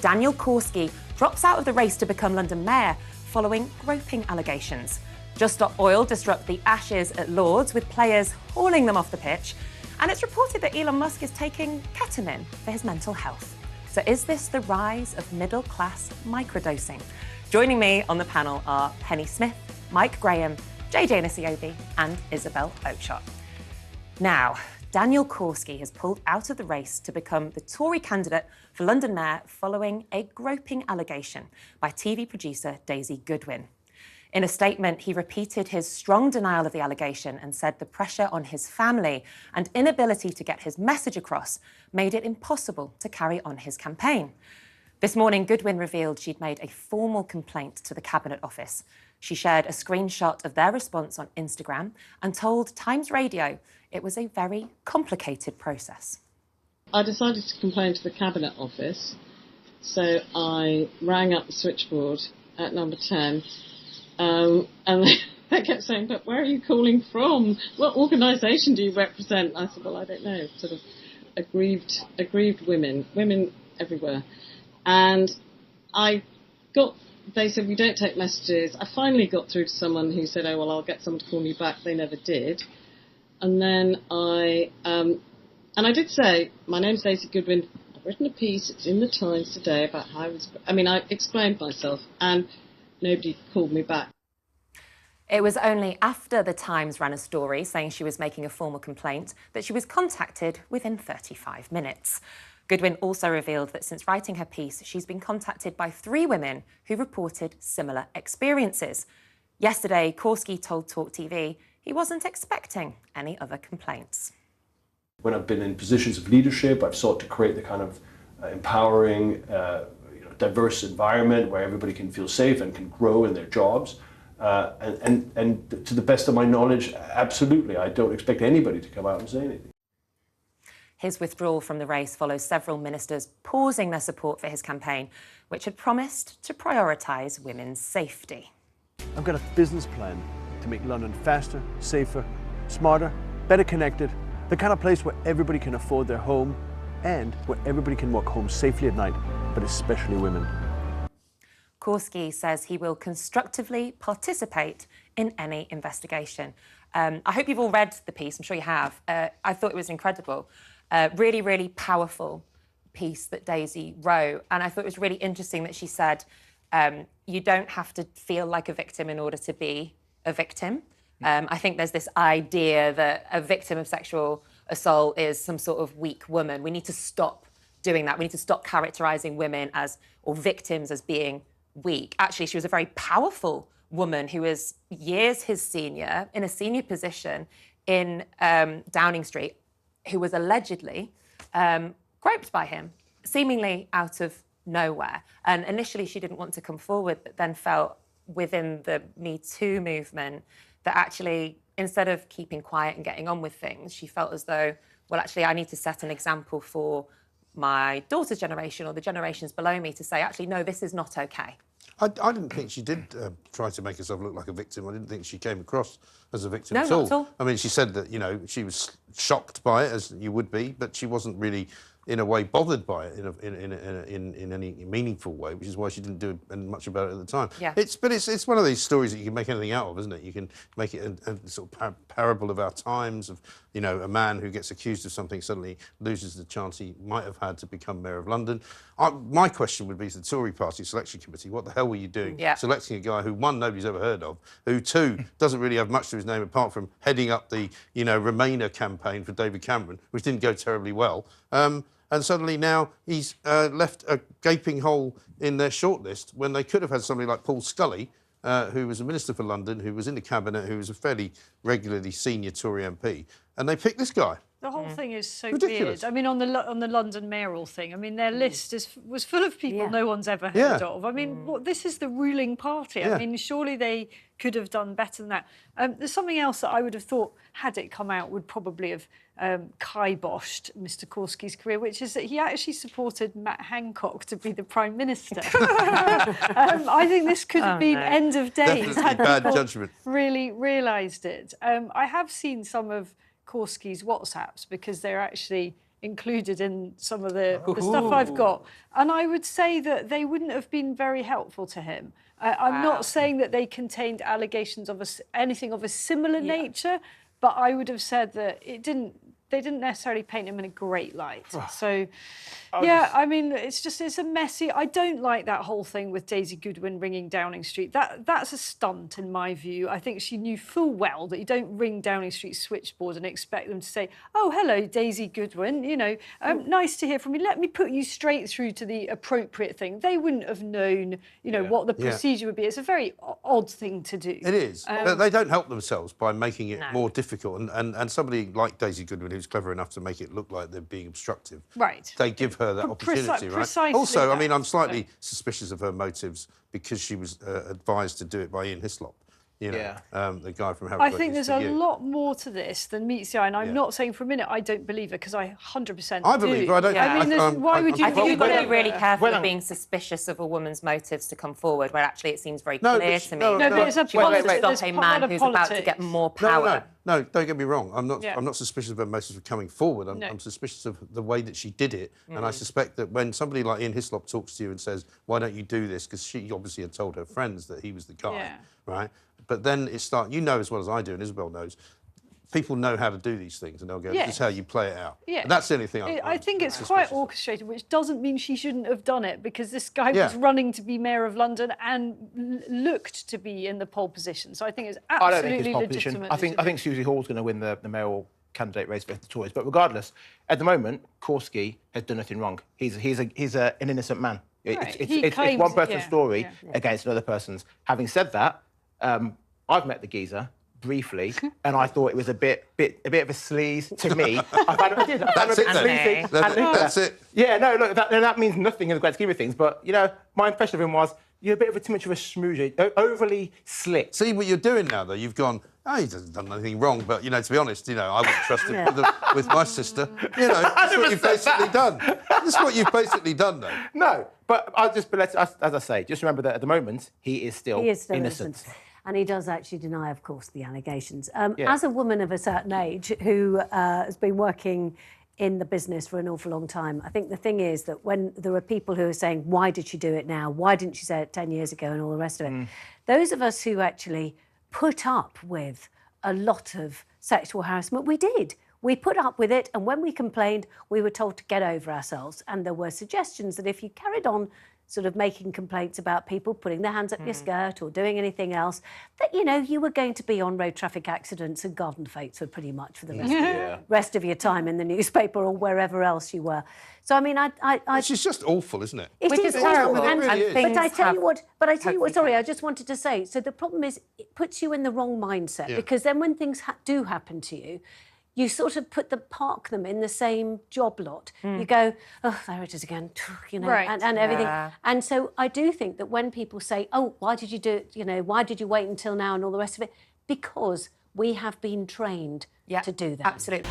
Daniel Korski drops out of the race to become London Mayor following groping allegations. Just Stop Oil disrupt the Ashes at Lord's with players hauling them off the pitch. And it's reported that Elon Musk is taking ketamine for his mental health. So is this the rise of middle-class microdosing? Joining me on the panel are Penny Smith, Mike Graham, JJ Nisiobi and Isabel Oakeshott. Now, Daniel Korski has pulled out of the race to become the Tory candidate for London Mayor following a groping allegation by TV producer Daisy Goodwin. In a statement, he repeated his strong denial of the allegation and said the pressure on his family and inability to get his message across made it impossible to carry on his campaign. This morning, Goodwin revealed she'd made a formal complaint to the Cabinet Office. She shared a screenshot of their response on Instagram and told Times Radio it was a very complicated process. I decided to complain to the Cabinet Office, so I rang up the switchboard at number 10. And they kept saying, but where are you calling from? What organisation do you represent? I said, well, I don't know, sort of aggrieved women everywhere. And they said, we don't take messages. I finally got through to someone who said, oh, well, I'll get someone to call me back. They never did. And then I did say, my name's Daisy Goodwin. I've written a piece. It's in the Times today about how I explained myself and nobody called me back. It was only after the Times ran a story saying she was making a formal complaint that she was contacted within 35 minutes. Goodwin also revealed that since writing her piece, she's been contacted by 3 women who reported similar experiences. Yesterday, Korski told TalkTV he wasn't expecting any other complaints. When I've been in positions of leadership, I've sought to create the kind of empowering, diverse environment where everybody can feel safe and can grow in their jobs. And to the best of my knowledge, absolutely, I don't expect anybody to come out and say anything. His withdrawal from the race follows several ministers pausing their support for his campaign, which had promised to prioritise women's safety. I've got a business plan to make London faster, safer, smarter, better connected, the kind of place where everybody can afford their home and where everybody can walk home safely at night, but especially women. Korski says he will constructively participate in any investigation. I hope you've all read the piece. I'm sure you have. I thought it was incredible. Really, really powerful piece that Daisy wrote. And I thought it was really interesting that she said, you don't have to feel like a victim in order to be a victim. I think there's this idea that a victim of sexual assault is some sort of weak woman. We need to stop doing that. We need to stop characterising women or victims as being weak. Actually, she was a very powerful woman who was years his senior, in a senior position in Downing Street, who was allegedly groped by him, seemingly out of nowhere. And initially she didn't want to come forward, but then felt within the Me Too movement that actually, instead of keeping quiet and getting on with things, she felt as though, well, actually, I need to set an example for my daughter's generation or the generations below me to say, actually, no, this is not okay. I didn't think she did try to make herself look like a victim. I didn't think she came across as a victim at all. Not at all. I mean, she said that, she was shocked by it, as you would be, but she wasn't really, in a way, bothered by it in any meaningful way, which is why she didn't do much about it at the time. Yeah. It's one of these stories that you can make anything out of, isn't it? You can make it a sort of parable of our times of, a man who gets accused of something suddenly loses the chance he might have had to become Mayor of London. My question would be to the Tory Party Selection Committee, what the hell were you doing selecting a guy who, 1, nobody's ever heard of, who, 2, doesn't really have much to his name apart from heading up the, Remainer campaign for David Cameron, which didn't go terribly well. And suddenly now he's left a gaping hole in their shortlist when they could have had somebody like Paul Scully, who was a Minister for London, who was in the Cabinet, who was a fairly regularly senior Tory MP, and they picked this guy. The whole thing is so ridiculous. weird. I mean, on the London mayoral thing, I mean, their list was full of people no one's ever heard of. I mean, this is the ruling party. I mean, surely they could have done better than that. There's something else that I would have thought, had it come out, would probably have kiboshed Mr Korski's career, which is that he actually supported Matt Hancock to be the Prime Minister. I think this could have been end of days had bad people judgment. really realised it. I have seen some of Korski's WhatsApps because they're actually included in some of the stuff I've got. And I would say that they wouldn't have been very helpful to him. I'm not saying that they contained allegations of anything of a similar nature, but I would have said that they didn't necessarily paint him in a great light. So, yeah, I mean, it's a messy... I don't like that whole thing with Daisy Goodwin ringing Downing Street. That's a stunt, in my view. I think she knew full well that you don't ring Downing Street switchboard and expect them to say, oh, hello, Daisy Goodwin, you know, nice to hear from you. Let me put you straight through to the appropriate thing. They wouldn't have known, you know, what the procedure would be. It's a very odd thing to do. It is. They don't help themselves by making it more difficult. And somebody like Daisy Goodwin, who's clever enough to make it look like they're being obstructive, they give her that opportunity, right? Also, I mean, I'm slightly suspicious of her motives because she was advised to do it by Ian Hislop. You know, the guy from Harry I think there's a lot more to this than meets the eye, and I'm not saying for a minute I don't believe her, because I 100% I believe her. I don't. I mean, why would you? I think you've got to be really careful of being suspicious of a woman's motives to come forward, where actually it seems very clear to me. No, but it's a she wants to stop a man who's about to get more power. No, don't get me wrong. I'm not suspicious of her motives of coming forward. I'm suspicious of the way that she did it, and I suspect that when somebody like Ian Hislop talks to you and says, "Why don't you do this?" because she obviously had told her friends that he was the guy, right? But then it starts. You know as well as I do, and Isabel knows. People know how to do these things, and they'll go, "This is how you play it out." And that's the only thing I think it's quite orchestrated, which doesn't mean she shouldn't have done it, because this guy was running to be mayor of London and looked to be in the pole position. So I think it's absolutely legitimate. I think Susie Hall's going to win the mayoral candidate race for the Tories. But regardless, at the moment, Korski has done nothing wrong. He's an innocent man. It's one person's story against another person's. Having said that, I've met the geezer briefly, and I thought it was a bit of a sleaze to me. That's it. Yeah, no, look, that means nothing in the grand scheme of things. But you know, my impression of him was you're a bit of too much of a schmoozer, overly slick. See what you're doing now, though. You've gone. Oh, he hasn't done anything wrong, but you know, to be honest, you know, I wouldn't trust him with my sister. You know, that's what you've basically done. That's what you've basically done, though. No, but as I say, just remember that at the moment he is still innocent. And he does actually deny, of course, the allegations. As a woman of a certain age who has been working in the business for an awful long time, I think the thing is that when there are people who are saying, why did she do it now? Why didn't she say it 10 years ago and all the rest of it? Those of us who actually put up with a lot of sexual harassment, we did. We put up with it, and when we complained, we were told to get over ourselves. And there were suggestions that if you carried on sort of making complaints about people putting their hands up your skirt or doing anything else, that, you know, you were going to be on road traffic accidents and garden fates for pretty much for the rest of your time in the newspaper or wherever else you were. So, I mean, Which is just awful, isn't it? It is terrible. But I tell you what, sorry, I just wanted to say, so the problem is it puts you in the wrong mindset, because then when things do happen to you, you sort of park them in the same job lot. You go, oh, there it is again, you know, and everything. And so I do think that when people say, oh, why did you do it, you know, why did you wait until now and all the rest of it? Because we have been trained to do that. Absolutely.